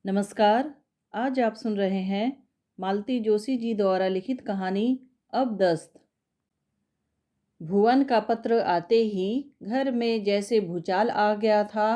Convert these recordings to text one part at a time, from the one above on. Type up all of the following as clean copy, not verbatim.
नमस्कार। आज आप सुन रहे हैं मालती जोशी जी द्वारा लिखित कहानी अब दस्त। भुवन का पत्र आते ही घर में जैसे भूचाल आ गया था।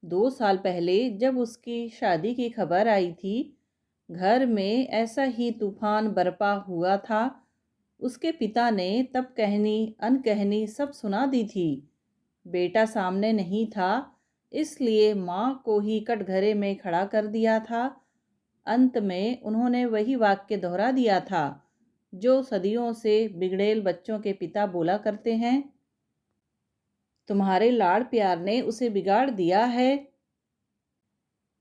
2 साल पहले जब उसकी शादी की खबर आई थी, घर में ऐसा ही तूफान बरपा हुआ था। उसके पिता ने तब कहनी अनकहनी सब सुना दी थी। बेटा सामने नहीं था, इसलिए माँ को ही कटघरे में खड़ा कर दिया था। अंत में उन्होंने वही वाक्य दोहरा दिया था जो सदियों से बिगड़ेल बच्चों के पिता बोला करते हैं, तुम्हारे लाड़ प्यार ने उसे बिगाड़ दिया है।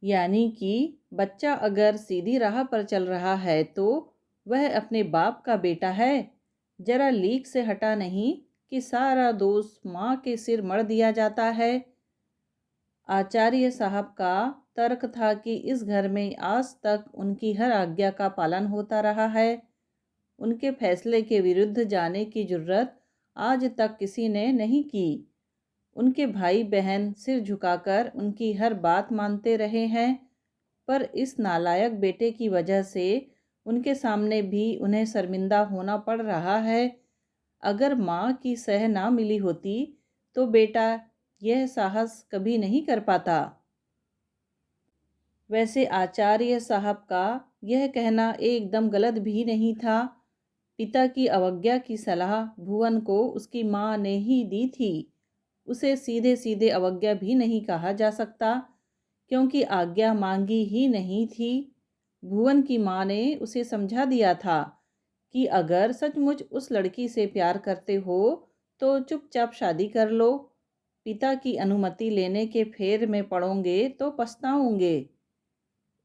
यानी कि बच्चा अगर सीधी राह पर चल रहा है तो वह अपने बाप का बेटा है। जरा लीक से हटा नहीं कि सारा दोष माँ के सिर मढ़ दिया जाता है। आचार्य साहब का तर्क था कि इस घर में आज तक उनकी हर आज्ञा का पालन होता रहा है। उनके फैसले के विरुद्ध जाने की जुर्रत आज तक किसी ने नहीं की। उनके भाई बहन सिर झुकाकर उनकी हर बात मानते रहे हैं, पर इस नालायक बेटे की वजह से उनके सामने भी उन्हें शर्मिंदा होना पड़ रहा है। अगर माँ की सह ना मिली होती तो बेटा यह साहस कभी नहीं कर पाता। वैसे आचार्य साहब का यह कहना एकदम गलत भी नहीं था। पिता की अवज्ञा की सलाह भुवन को उसकी माँ ने ही दी थी। उसे सीधे सीधे अवज्ञा भी नहीं कहा जा सकता, क्योंकि आज्ञा मांगी ही नहीं थी। भुवन की माँ ने उसे समझा दिया था कि अगर सचमुच उस लड़की से प्यार करते हो तो चुपचाप शादी कर लो। पिता की अनुमति लेने के फेर में पड़ोगे तो पछताओगे।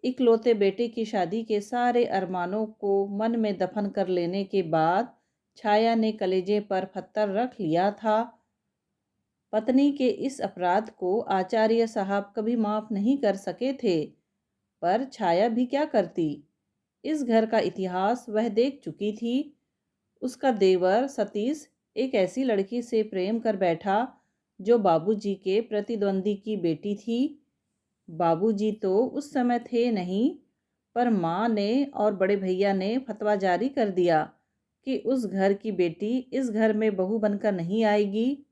इकलौते बेटे की शादी के सारे अरमानों को मन में दफन कर लेने के बाद छाया ने कलेजे पर पत्थर रख लिया था। पत्नी के इस अपराध को आचार्य साहब कभी माफ नहीं कर सके थे, पर छाया भी क्या करती। इस घर का इतिहास वह देख चुकी थी। उसका देवर सतीश एक ऐसी लड़की से प्रेम कर बैठा जो बाबूजी के प्रतिद्वंदी की बेटी थी। बाबूजी तो उस समय थे नहीं, पर माँ ने और बड़े भैया ने फतवा जारी कर दिया कि उस घर की बेटी इस घर में बहू बनकर नहीं आएगी।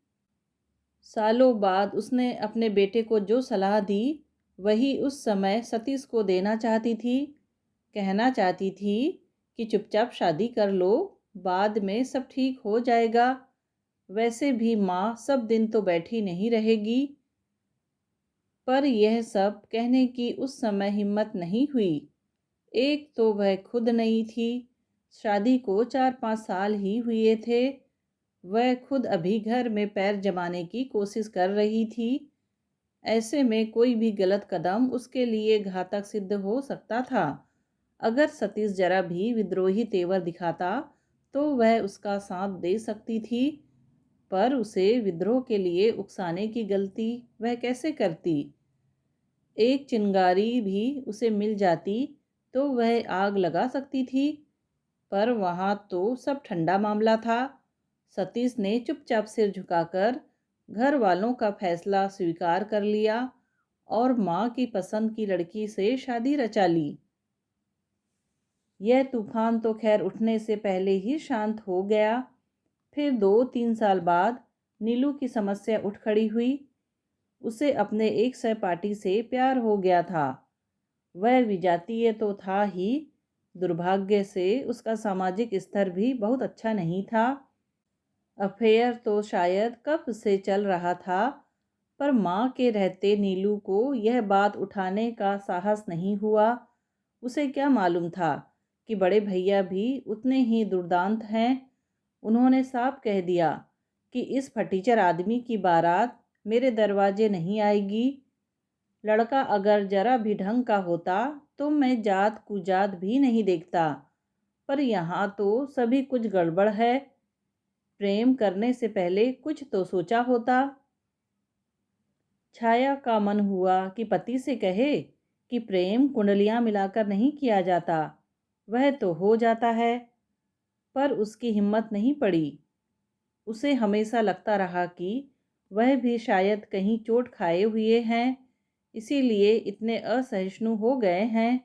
सालों बाद उसने अपने बेटे को जो सलाह दी वही उस समय सतीश को देना चाहती थी। कहना चाहती थी कि चुपचाप शादी कर लो, बाद में सब ठीक हो जाएगा। वैसे भी माँ सब दिन तो बैठी नहीं रहेगी। पर यह सब कहने की उस समय हिम्मत नहीं हुई। एक तो वह खुद नहीं थी, शादी को 4-5 साल ही हुए थे। वह खुद अभी घर में पैर जमाने की कोशिश कर रही थी। ऐसे में कोई भी गलत कदम उसके लिए घातक सिद्ध हो सकता था। अगर सतीश जरा भी विद्रोही तेवर दिखाता तो वह उसका साथ दे सकती थी, पर उसे विद्रोह के लिए उकसाने की गलती वह कैसे करती। एक चिंगारी भी उसे मिल जाती तो वह आग लगा सकती थी, पर वहाँ तो सब ठंडा मामला था। सतीश ने चुपचाप सिर झुकाकर घर वालों का फैसला स्वीकार कर लिया और माँ की पसंद की लड़की से शादी रचा ली। यह तूफान तो खैर उठने से पहले ही शांत हो गया। फिर 2-3 साल बाद नीलू की समस्या उठ खड़ी हुई। उसे अपने एक सहपाठी से प्यार हो गया था। वह विजातीय तो था ही, दुर्भाग्य से उसका सामाजिक स्तर भी बहुत अच्छा नहीं था। अफेयर तो शायद कब से चल रहा था, पर माँ के रहते नीलू को यह बात उठाने का साहस नहीं हुआ। उसे क्या मालूम था कि बड़े भैया भी उतने ही दुर्दांत हैं। उन्होंने साफ कह दिया कि इस फटीचर आदमी की बारात मेरे दरवाजे नहीं आएगी। लड़का अगर जरा भी ढंग का होता तो मैं जात कुजात भी नहीं देखता, पर यहाँ तो सभी कुछ गड़बड़ है। प्रेम करने से पहले कुछ तो सोचा होता। छाया का मन हुआ कि पति से कहे कि प्रेम कुंडलियाँ मिलाकर नहीं किया जाता, वह तो हो जाता है, पर उसकी हिम्मत नहीं पड़ी। उसे हमेशा लगता रहा कि वह भी शायद कहीं चोट खाए हुए हैं, इसीलिए इतने असहिष्णु हो गए हैं।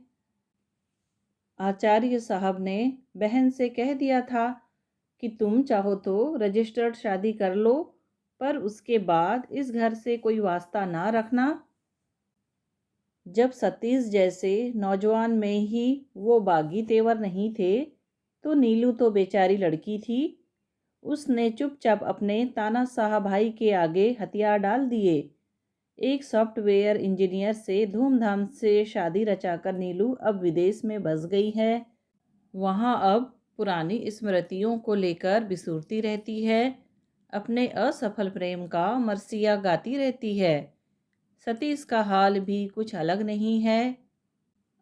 आचार्य साहब ने बहन से कह दिया था कि तुम चाहो तो रजिस्टर्ड शादी कर लो, पर उसके बाद इस घर से कोई वास्ता ना रखना। जब सतीश जैसे नौजवान में ही वो बागी तेवर नहीं थे, तो नीलू तो बेचारी लड़की थी। उसने चुपचाप अपने तानाशाह भाई के आगे हथियार डाल दिए। एक सॉफ्टवेयर इंजीनियर से धूमधाम से शादी रचाकर नीलू अब विदेश में बस गई है। वहाँ अब पुरानी स्मृतियों को लेकर बिसूरती रहती है, अपने असफल प्रेम का मरसिया गाती रहती है। सतीश का हाल भी कुछ अलग नहीं है।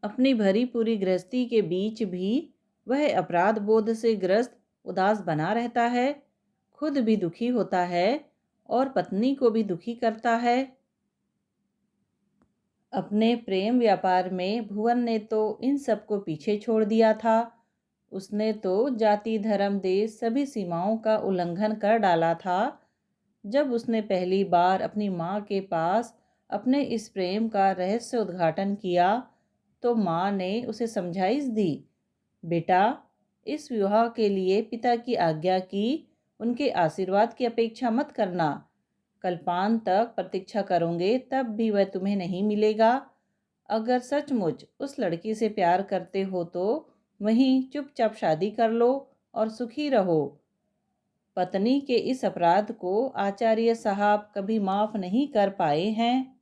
अपनी भरी पूरी गृहस्थी के बीच भी वह अपराध बोध से ग्रस्त उदास बना रहता है, खुद भी दुखी होता है और पत्नी को भी दुखी करता है। अपने प्रेम व्यापार में भुवन ने तो इन सबको पीछे छोड़ दिया था। उसने तो जाति धर्म देश सभी सीमाओं का उल्लंघन कर डाला था। जब उसने पहली बार अपनी माँ के पास अपने इस प्रेम का रहस्य उद्घाटन किया, तो माँ ने उसे समझाइश दी, बेटा, इस विवाह के लिए पिता की आज्ञा की, उनके आशीर्वाद की अपेक्षा मत करना। कल्पांत तक प्रतीक्षा करोगे तब भी वह तुम्हें नहीं मिलेगा। अगर सचमुच उस लड़की से प्यार करते हो तो वहीं चुपचाप शादी कर लो और सुखी रहो। पत्नी के इस अपराध को आचार्य साहब कभी माफ नहीं कर पाए हैं।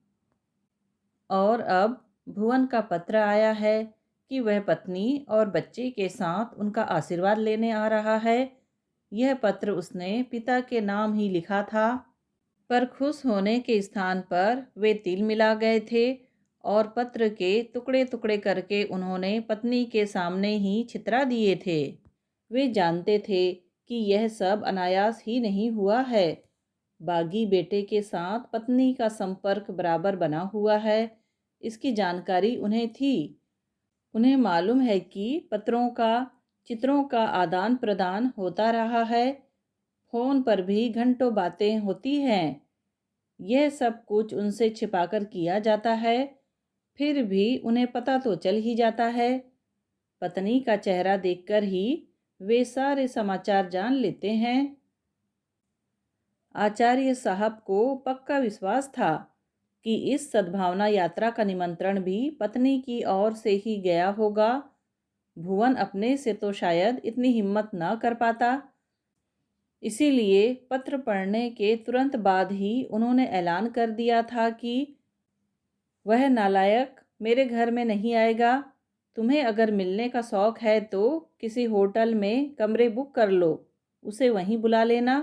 और अब भुवन का पत्र आया है कि वह पत्नी और बच्चे के साथ उनका आशीर्वाद लेने आ रहा है। यह पत्र उसने पिता के नाम ही लिखा था, पर खुश होने के स्थान पर वे तिल मिला गए थे और पत्र के टुकड़े टुकड़े करके उन्होंने पत्नी के सामने ही छितरा दिए थे। वे जानते थे कि यह सब अनायास ही नहीं हुआ है। बागी बेटे के साथ पत्नी का संपर्क बराबर बना हुआ है, इसकी जानकारी उन्हें थी। उन्हें मालूम है कि पत्रों का, चित्रों का आदान प्रदान होता रहा है। फोन पर भी घंटों बातें होती हैं। यह सब कुछ उनसे छिपाकर किया जाता है, फिर भी उन्हें पता तो चल ही जाता है। पत्नी का चेहरा देखकर ही वे सारे समाचार जान लेते हैं। आचार्य साहब को पक्का विश्वास था कि इस सद्भावना यात्रा का निमंत्रण भी पत्नी की ओर से ही गया होगा। भुवन अपने से तो शायद इतनी हिम्मत न कर पाता। इसीलिए पत्र पढ़ने के तुरंत बाद ही उन्होंने ऐलान कर दिया था कि वह नालायक मेरे घर में नहीं आएगा। तुम्हें अगर मिलने का शौक है तो किसी होटल में कमरे बुक कर लो, उसे वहीं बुला लेना।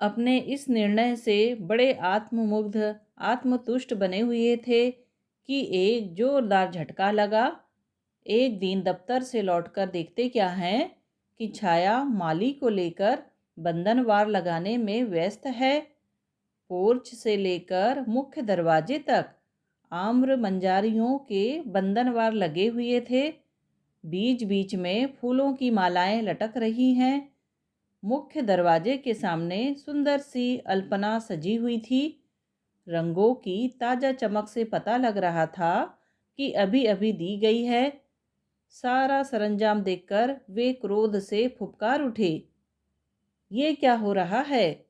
अपने इस निर्णय से बड़े आत्ममुग्ध, आत्मतुष्ट बने हुए थे कि एक जोरदार झटका लगा। एक दिन दफ्तर से लौटकर देखते क्या हैं कि छाया माली को लेकर बंधनवार लगाने में व्यस्त है। पोर्च से लेकर मुख्य दरवाजे तक आम्र मंजारियों के बंधनवार लगे हुए थे। बीच बीच में फूलों की मालाएं लटक रही हैं। मुख्य दरवाजे के सामने सुंदर सी अल्पना सजी हुई थी। रंगों की ताज़ा चमक से पता लग रहा था कि अभी अभी दी गई है। सारा सरंजाम देखकर वे क्रोध से फुफकार उठे। ये क्या हो रहा है?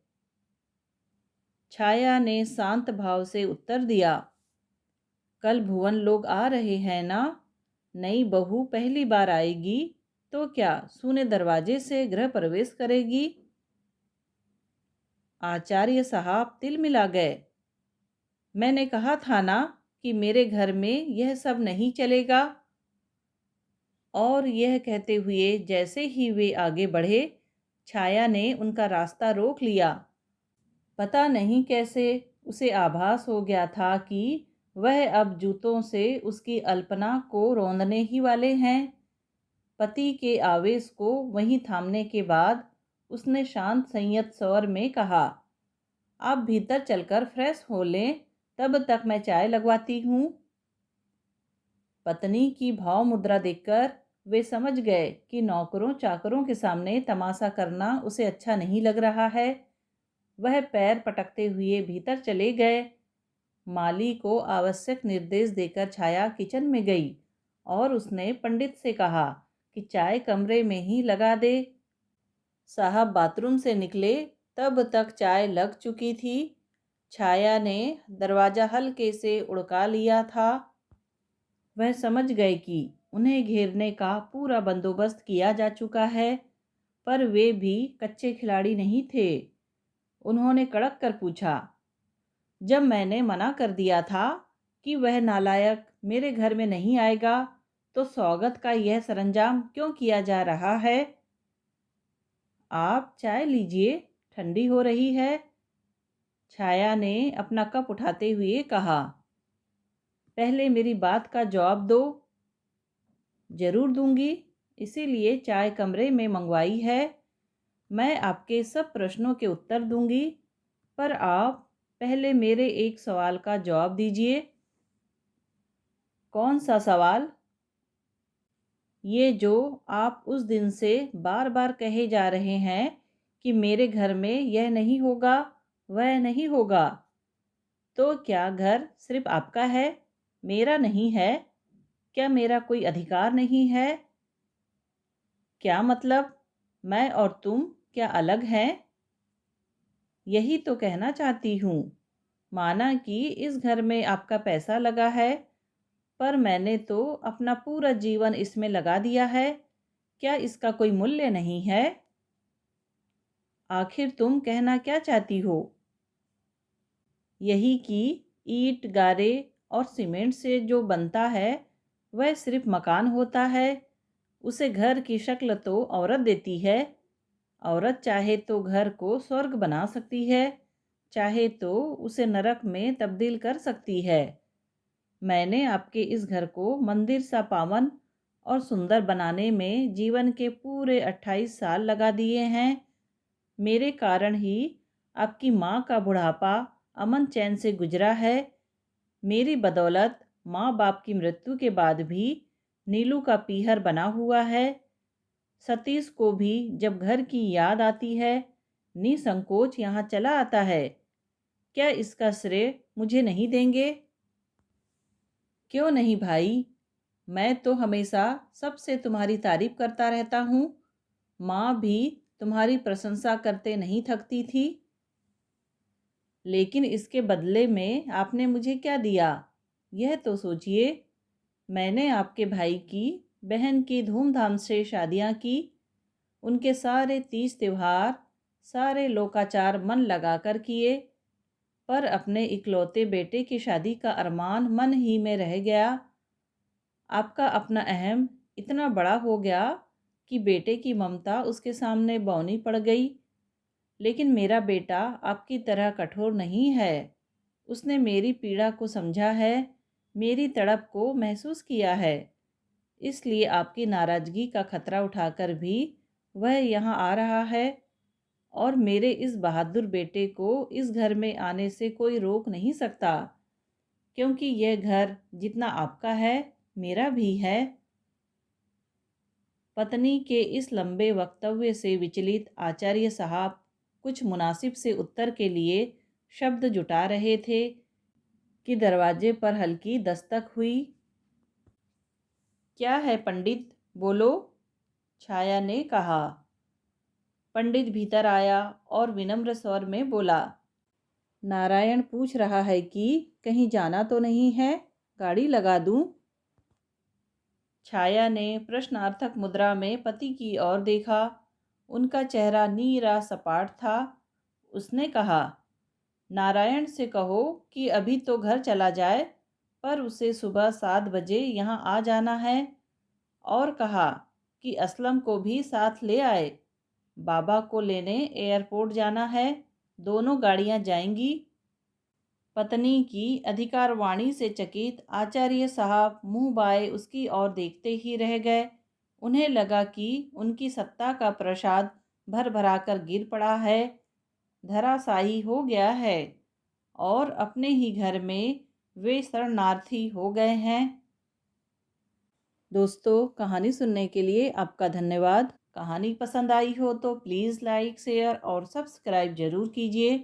छाया ने शांत भाव से उत्तर दिया, कल भुवन लोग आ रहे हैं ना। नई बहू पहली बार आएगी तो क्या सूने दरवाजे से गृह प्रवेश करेगी? आचार्य साहब तिल मिला गए। मैंने कहा था ना कि मेरे घर में यह सब नहीं चलेगा। और यह कहते हुए जैसे ही वे आगे बढ़े, छाया ने उनका रास्ता रोक लिया। पता नहीं कैसे उसे आभास हो गया था कि वह अब जूतों से उसकी अल्पना को रौंदने ही वाले हैं। पति के आवेश को वहीं थामने के बाद उसने शांत संयत स्वर में कहा, आप भीतर चलकर फ्रेश हो लें, तब तक मैं चाय लगवाती हूँ। पत्नी की भाव मुद्रा देखकर वे समझ गए कि नौकरों चाकरों के सामने तमाशा करना उसे अच्छा नहीं लग रहा है। वह पैर पटकते हुए भीतर चले गए। माली को आवश्यक निर्देश देकर छाया किचन में गई और उसने पंडित से कहा कि चाय कमरे में ही लगा दे। साहब बाथरूम से निकले तब तक चाय लग चुकी थी। छाया ने दरवाज़ा हल्के से उड़का लिया था। वह समझ गए कि उन्हें घेरने का पूरा बंदोबस्त किया जा चुका है, पर वे भी कच्चे खिलाड़ी नहीं थे। उन्होंने कड़क कर पूछा, जब मैंने मना कर दिया था कि वह नालायक मेरे घर में नहीं आएगा, तो स्वागत का यह सरंजाम क्यों किया जा रहा है? आप चाय लीजिए, ठंडी हो रही है। छाया ने अपना कप उठाते हुए कहा। पहले मेरी बात का जवाब दो। जरूर दूंगी, इसीलिए चाय कमरे में मंगवाई है। मैं आपके सब प्रश्नों के उत्तर दूंगी, पर आप पहले मेरे एक सवाल का जवाब दीजिए। कौन सा सवाल? ये जो आप उस दिन से बार बार कहे जा रहे हैं कि मेरे घर में यह नहीं होगा, वह नहीं होगा, तो क्या घर सिर्फ आपका है, मेरा नहीं है? क्या मेरा कोई अधिकार नहीं है? क्या मतलब, मैं और तुम क्या अलग हैं? यही तो कहना चाहती हूँ। माना कि इस घर में आपका पैसा लगा है, पर मैंने तो अपना पूरा जीवन इसमें लगा दिया है। क्या इसका कोई मूल्य नहीं है? आखिर तुम कहना क्या चाहती हो? यही कि ईंट, गारे और सीमेंट से जो बनता है वह सिर्फ मकान होता है। उसे घर की शक्ल तो औरत देती है। औरत चाहे तो घर को स्वर्ग बना सकती है, चाहे तो उसे नरक में तब्दील कर सकती है। मैंने आपके इस घर को मंदिर सा पावन और सुंदर बनाने में जीवन के पूरे 28 साल लगा दिए हैं। मेरे कारण ही आपकी माँ का बुढ़ापा अमन चैन से गुजरा है। मेरी बदौलत माँ बाप की मृत्यु के बाद भी नीलू का पीहर बना हुआ है। सतीश को भी जब घर की याद आती है, निसंकोच यहाँ चला आता है। क्या इसका श्रेय मुझे नहीं देंगे? क्यों नहीं भाई, मैं तो हमेशा सबसे तुम्हारी तारीफ करता रहता हूँ। माँ भी तुम्हारी प्रशंसा करते नहीं थकती थी। लेकिन इसके बदले में आपने मुझे क्या दिया, यह तो सोचिए। मैंने आपके भाई की बहन की धूमधाम से शादियाँ की। उनके सारे तीज त्योहार, सारे लोकाचार मन लगाकर किए, पर अपने इकलौते बेटे की शादी का अरमान मन ही में रह गया। आपका अपना अहम इतना बड़ा हो गया कि बेटे की ममता उसके सामने बौनी पड़ गई। लेकिन मेरा बेटा आपकी तरह कठोर नहीं है। उसने मेरी पीड़ा को समझा है, मेरी तड़प को महसूस किया है। इसलिए आपकी नाराज़गी का खतरा उठाकर भी वह यहाँ आ रहा है, और मेरे इस बहादुर बेटे को इस घर में आने से कोई रोक नहीं सकता, क्योंकि यह घर जितना आपका है, मेरा भी है। पत्नी के इस लंबे वक्तव्य से विचलित आचार्य साहब कुछ मुनासिब से उत्तर के लिए शब्द जुटा रहे थे कि दरवाजे पर हल्की दस्तक हुई। क्या है पंडित, बोलो, छाया ने कहा। पंडित भीतर आया और विनम्र स्वर में बोला, नारायण पूछ रहा है कि कहीं जाना तो नहीं है, गाड़ी लगा दूं? छाया ने प्रश्नार्थक मुद्रा में पति की ओर देखा। उनका चेहरा नीरा सपाट था। उसने कहा, नारायण से कहो कि अभी तो घर चला जाए, पर उसे सुबह 7 बजे यहाँ आ जाना है। और कहा कि असलम को भी साथ ले आए। बाबा को लेने एयरपोर्ट जाना है, दोनों गाड़ियाँ जाएंगी। पत्नी की अधिकारवाणी से चकित आचार्य साहब मुंह बाए उसकी ओर देखते ही रह गए। उन्हें लगा कि उनकी सत्ता का प्रसाद भर भरा कर गिर पड़ा है, धराशायी हो गया है, और अपने ही घर में वे शरणार्थी हो गए हैं। दोस्तों, कहानी सुनने के लिए आपका धन्यवाद। कहानी पसंद आई हो तो प्लीज़ लाइक, शेयर और सब्सक्राइब ज़रूर कीजिए।